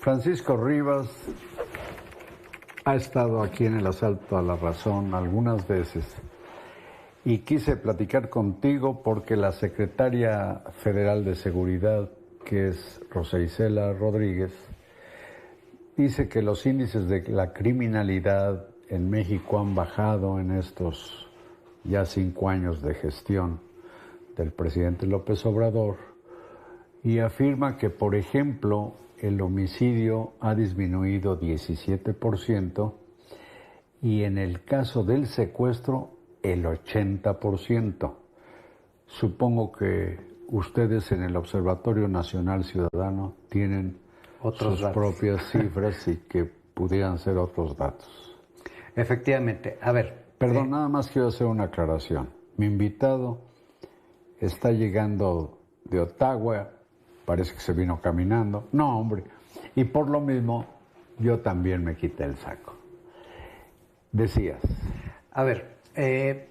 Francisco Rivas ha estado aquí en el Asalto a la Razón algunas veces y quise platicar contigo porque la secretaria federal de Seguridad, que es Rosa Isela Rodríguez, dice que los índices de la criminalidad en México han bajado en estos ya 5 años de gestión del presidente López Obrador y afirma que, por ejemplo, el homicidio ha disminuido 17% y en el caso del secuestro el 80%. Supongo que ustedes en el Observatorio Nacional Ciudadano tienen sus propias cifras y que pudieran ser otros datos. Efectivamente. A ver. Perdón, nada más quiero hacer una aclaración. Mi invitado está llegando de Ottawa, parece que se vino caminando. No, hombre. Y por lo mismo, yo también me quité el saco. Decías. A ver,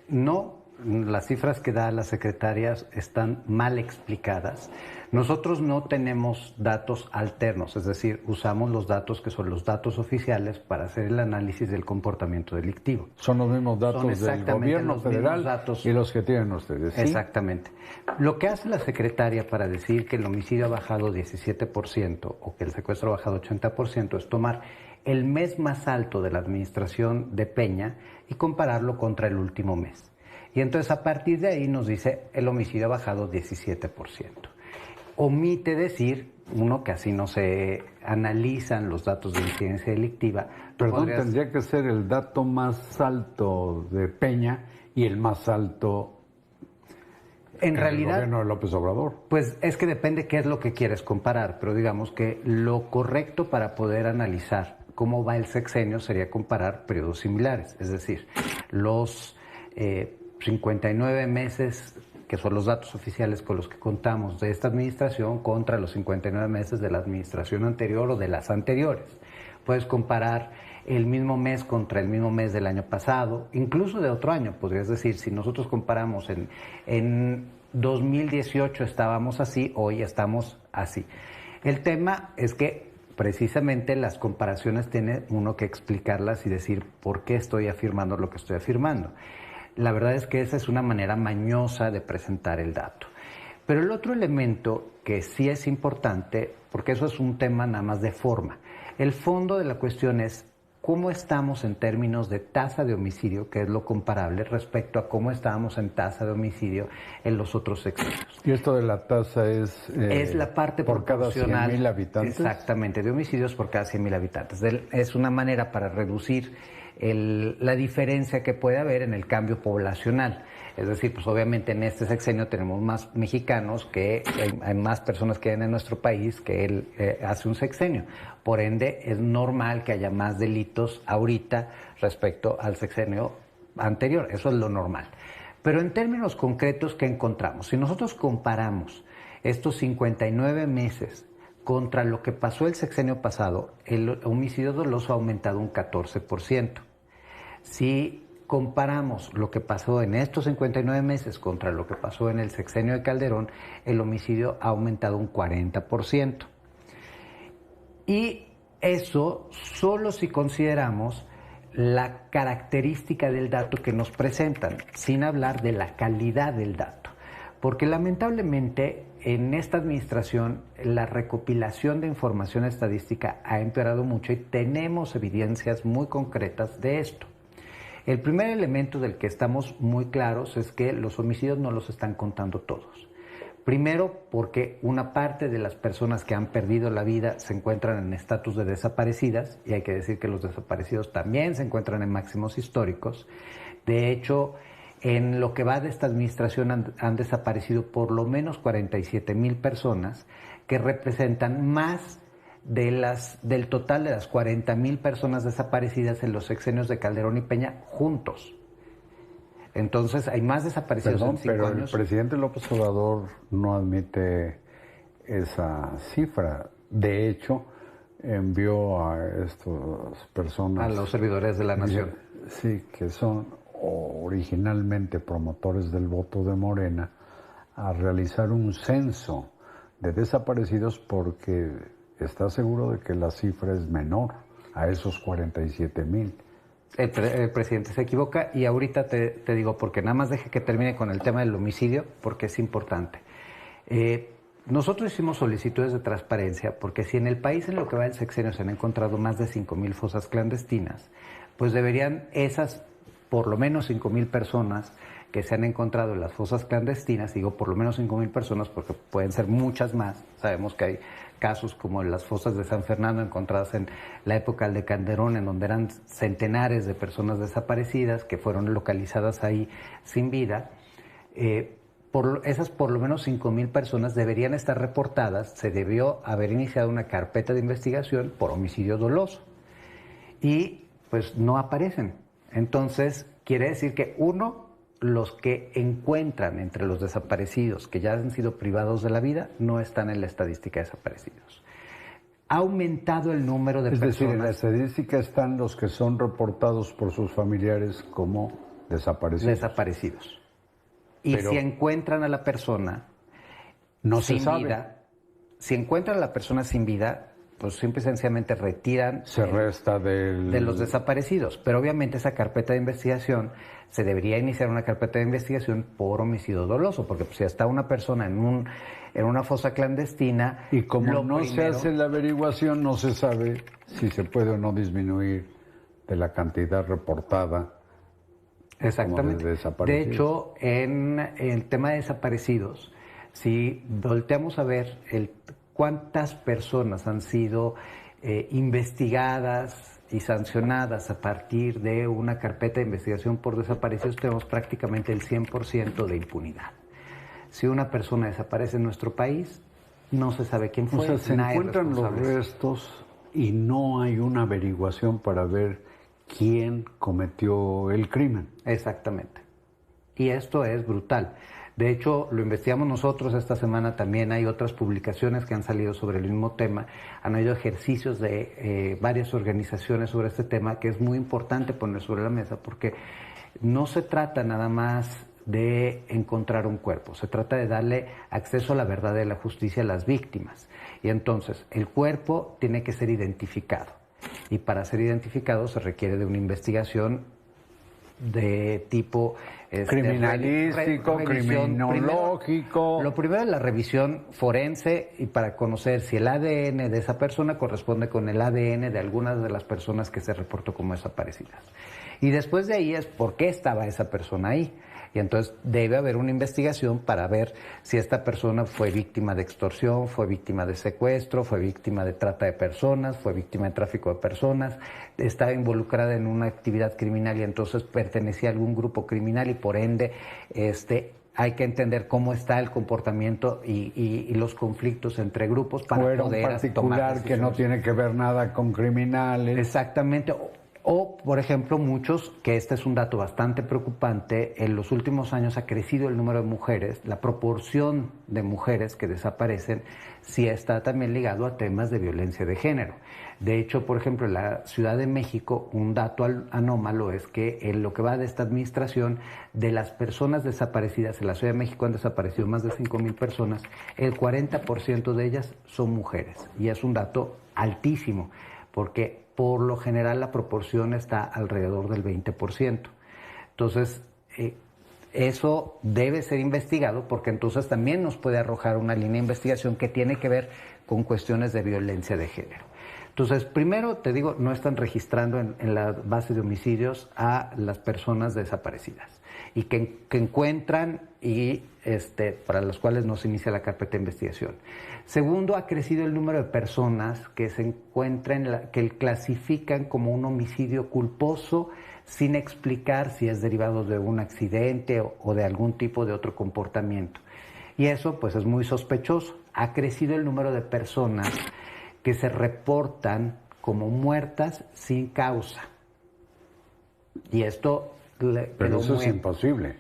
no, las cifras que da la secretaria están mal explicadas. Nosotros no tenemos datos alternos, es decir, usamos los datos que son los datos oficiales para hacer el análisis del comportamiento delictivo. Son los mismos datos del gobierno federal y los que tienen ustedes, ¿sí? Exactamente. Lo que hace la secretaria para decir que el homicidio ha bajado 17% o que el secuestro ha bajado 80% es tomar el mes más alto de la administración de Peña y compararlo contra el último mes. Y entonces a partir de ahí nos dice el homicidio ha bajado 17%. Omite decir, uno, que así no se analizan los datos de incidencia delictiva. Perdón, tendría que ser el dato más alto de Peña y el más alto en realidad, el gobierno de López Obrador. Pues es que depende qué es lo que quieres comparar, pero digamos que lo correcto para poder analizar cómo va el sexenio sería comparar periodos similares, es decir, los 59 meses que son los datos oficiales con los que contamos de esta administración contra los 59 meses de la administración anterior o de las anteriores. Puedes comparar el mismo mes contra el mismo mes del año pasado, incluso de otro año, podrías decir, si nosotros comparamos en 2018 estábamos así, hoy estamos así. El tema es que precisamente las comparaciones tiene uno que explicarlas y decir por qué estoy afirmando lo que estoy afirmando. La verdad es que esa es una manera mañosa de presentar el dato. Pero el otro elemento que sí es importante, porque eso es un tema nada más de forma, el fondo de la cuestión es cómo estamos en términos de tasa de homicidio, que es lo comparable respecto a cómo estábamos en tasa de homicidio en los otros sexenios. ¿Y esto de la tasa es la parte por cada 100,000 habitantes? Exactamente, de homicidios por cada 100,000 habitantes. Es una manera para reducir la diferencia que puede haber en el cambio poblacional. Es decir, pues obviamente en este sexenio tenemos más mexicanos, que hay más personas que hay en nuestro país que él hace un sexenio. Por ende, es normal que haya más delitos ahorita respecto al sexenio anterior. Eso es lo normal. Pero en términos concretos, ¿qué encontramos? Si nosotros comparamos estos 59 meses contra lo que pasó el sexenio pasado, el homicidio doloso ha aumentado un 14%. Si comparamos lo que pasó en estos 59 meses contra lo que pasó en el sexenio de Calderón, el homicidio ha aumentado un 40%. Y eso solo si consideramos la característica del dato que nos presentan, sin hablar de la calidad del dato. Porque lamentablemente en esta administración la recopilación de información estadística ha empeorado mucho y tenemos evidencias muy concretas de esto. El primer elemento del que estamos muy claros es que los homicidios no los están contando todos. Primero, porque una parte de las personas que han perdido la vida se encuentran en estatus de desaparecidas, y hay que decir que los desaparecidos también se encuentran en máximos históricos. De hecho, en lo que va de esta administración han desaparecido por lo menos 47,000 personas, que representan más del total de las 40,000 personas desaparecidas en los sexenios de Calderón y Peña juntos. Entonces hay más desaparecidos en 5 años. Pero el presidente López Obrador no admite esa cifra. De hecho, envió a estas personas... A los servidores de la nación. Sí, que son originalmente promotores del voto de Morena, a realizar un censo de desaparecidos porque ¿estás seguro de que la cifra es menor a esos 47,000? El presidente se equivoca y ahorita te digo, porque nada más deje que termine con el tema del homicidio, porque es importante. Nosotros hicimos solicitudes de transparencia porque si en el país en lo que va del sexenio se han encontrado más de 5,000 fosas clandestinas, pues deberían esas por lo menos 5,000 personas que se han encontrado en las fosas clandestinas, digo por lo menos 5,000 personas porque pueden ser muchas más, sabemos que hay casos como en las fosas de San Fernando encontradas en la época de Calderón, en donde eran centenares de personas desaparecidas que fueron localizadas ahí sin vida. Esas por lo menos 5,000 personas deberían estar reportadas, se debió haber iniciado una carpeta de investigación por homicidio doloso y pues no aparecen. Entonces quiere decir que los que encuentran entre los desaparecidos que ya han sido privados de la vida no están en la estadística de desaparecidos. Ha aumentado el número de personas. Es decir, en la estadística están los que son reportados por sus familiares como desaparecidos. Y pero si encuentran a la persona no sin vida, si encuentran a la persona sin vida, pues simple y sencillamente retiran se resta de los desaparecidos. Pero obviamente esa carpeta de investigación, se debería iniciar una carpeta de investigación por homicidio doloso, porque pues, si está una persona en una fosa clandestina... Y como no se hace la averiguación, no se sabe si se puede o no disminuir de la cantidad reportada. Exactamente. De hecho, en el tema de desaparecidos, si volteamos a ver cuántas personas han sido investigadas y sancionadas a partir de una carpeta de investigación por desaparecidos, tenemos prácticamente el 100% de impunidad. Si una persona desaparece en nuestro país, no se sabe quién fue. O sea, se encuentran los restos y no hay una averiguación para ver quién cometió el crimen. Exactamente. Y esto es brutal. De hecho, lo investigamos nosotros esta semana también. Hay otras publicaciones que han salido sobre el mismo tema. Han habido ejercicios de varias organizaciones sobre este tema que es muy importante poner sobre la mesa porque no se trata nada más de encontrar un cuerpo, se trata de darle acceso a la verdad y a la justicia a las víctimas. Y entonces, el cuerpo tiene que ser identificado. Y para ser identificado se requiere de una investigación de tipo criminalístico, criminológico. Lo primero es la revisión forense y para conocer si el ADN de esa persona corresponde con el ADN de algunas de las personas que se reportó como desaparecidas. Y después de ahí es por qué estaba esa persona ahí. Y entonces debe haber una investigación para ver si esta persona fue víctima de extorsión, fue víctima de secuestro, fue víctima de trata de personas, fue víctima de tráfico de personas, estaba involucrada en una actividad criminal y entonces pertenecía a algún grupo criminal y por ende hay que entender cómo está el comportamiento y los conflictos entre grupos para poder tomar decisiones. Particular que no tiene que ver nada con criminales. Exactamente. O, por ejemplo, muchos, que este es un dato bastante preocupante, en los últimos años ha crecido el número de mujeres, la proporción de mujeres que desaparecen sí está también ligado a temas de violencia de género. De hecho, por ejemplo, en la Ciudad de México, un dato anómalo es que en lo que va de esta administración, de las personas desaparecidas en la Ciudad de México han desaparecido más de 5,000 personas, el 40% de ellas son mujeres. Y es un dato altísimo, porque por lo general la proporción está alrededor del 20%. Entonces, eso debe ser investigado porque entonces también nos puede arrojar una línea de investigación que tiene que ver con cuestiones de violencia de género. Entonces, primero, te digo, no están registrando en la base de homicidios a las personas desaparecidas y que encuentran y para las cuales no se inicia la carpeta de investigación. Segundo, ha crecido el número de personas que se encuentran, que clasifican como un homicidio culposo sin explicar si es derivado de un accidente o de algún tipo de otro comportamiento. Y eso, pues, es muy sospechoso. Ha crecido el número de personas que se reportan como muertas sin causa. Y esto... Pero eso es imposible.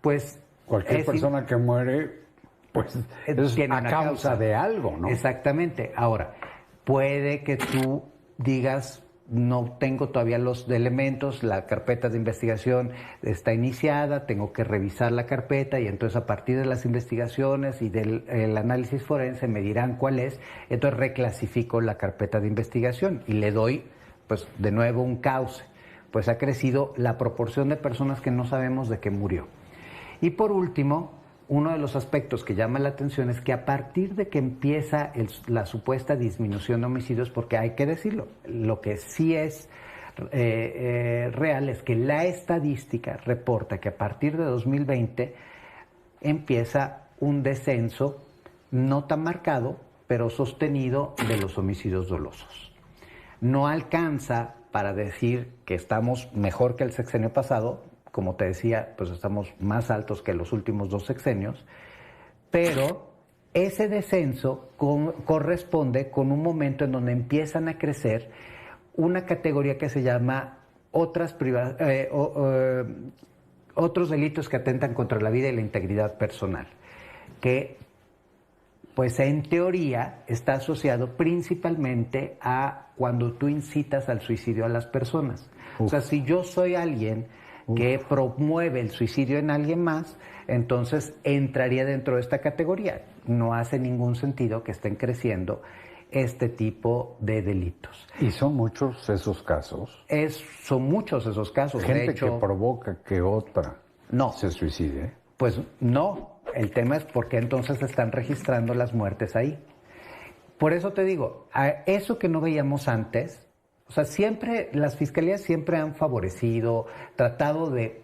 Pues... Cualquier persona que muere, pues es a causa de algo, ¿no? Exactamente. Ahora, puede que tú digas, no tengo todavía los elementos, la carpeta de investigación está iniciada, tengo que revisar la carpeta y entonces a partir de las investigaciones y del el análisis forense me dirán cuál es, entonces reclasifico la carpeta de investigación y le doy pues de nuevo un cauce. Pues ha crecido la proporción de personas que no sabemos de qué murió. Y por último, uno de los aspectos que llama la atención es que a partir de que empieza la supuesta disminución de homicidios, porque hay que decirlo, lo que sí es real es que la estadística reporta que a partir de 2020 empieza un descenso no tan marcado, pero sostenido de los homicidios dolosos. No alcanza para decir que estamos mejor que el sexenio pasado, como te decía, pues estamos más altos que los últimos 2 sexenios, pero ese descenso corresponde con un momento en donde empiezan a crecer una categoría que se llama otros delitos que atentan contra la vida y la integridad personal, que pues en teoría está asociado principalmente a cuando tú incitas al suicidio a las personas. O sea, si yo soy alguien que promueve el suicidio en alguien más, entonces entraría dentro de esta categoría. No hace ningún sentido que estén creciendo este tipo de delitos. ¿Y son muchos esos casos? Son muchos esos casos. Gente de hecho, que provoca que otra no se suicide. Pues no. El tema es por qué entonces se están registrando las muertes ahí. Por eso te digo, a eso que no veíamos antes, o sea, siempre, las fiscalías siempre han favorecido, tratado de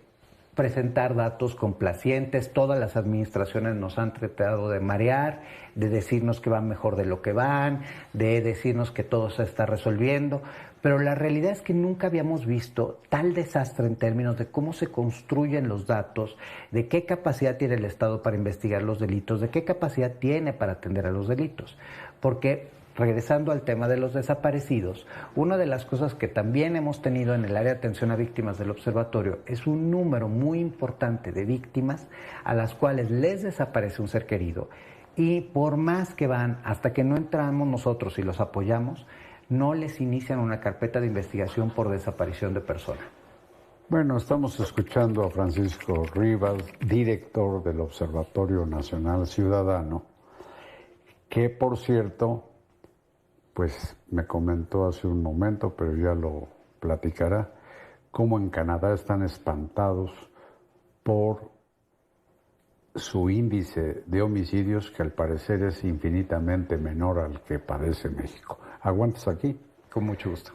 presentar datos complacientes, todas las administraciones nos han tratado de marear, de decirnos que van mejor de lo que van, de decirnos que todo se está resolviendo, pero la realidad es que nunca habíamos visto tal desastre en términos de cómo se construyen los datos, de qué capacidad tiene el Estado para investigar los delitos, de qué capacidad tiene para atender a los delitos. Porque, regresando al tema de los desaparecidos, una de las cosas que también hemos tenido en el área de atención a víctimas del observatorio es un número muy importante de víctimas a las cuales les desaparece un ser querido y por más que van, hasta que no entramos nosotros y los apoyamos, no les inician una carpeta de investigación por desaparición de persona. Bueno, estamos escuchando a Francisco Rivas, director del Observatorio Nacional Ciudadano, que por cierto, pues me comentó hace un momento, pero ya lo platicará, cómo en Canadá están espantados por su índice de homicidios, que al parecer es infinitamente menor al que padece México. ¿Aguantas aquí? Con mucho gusto.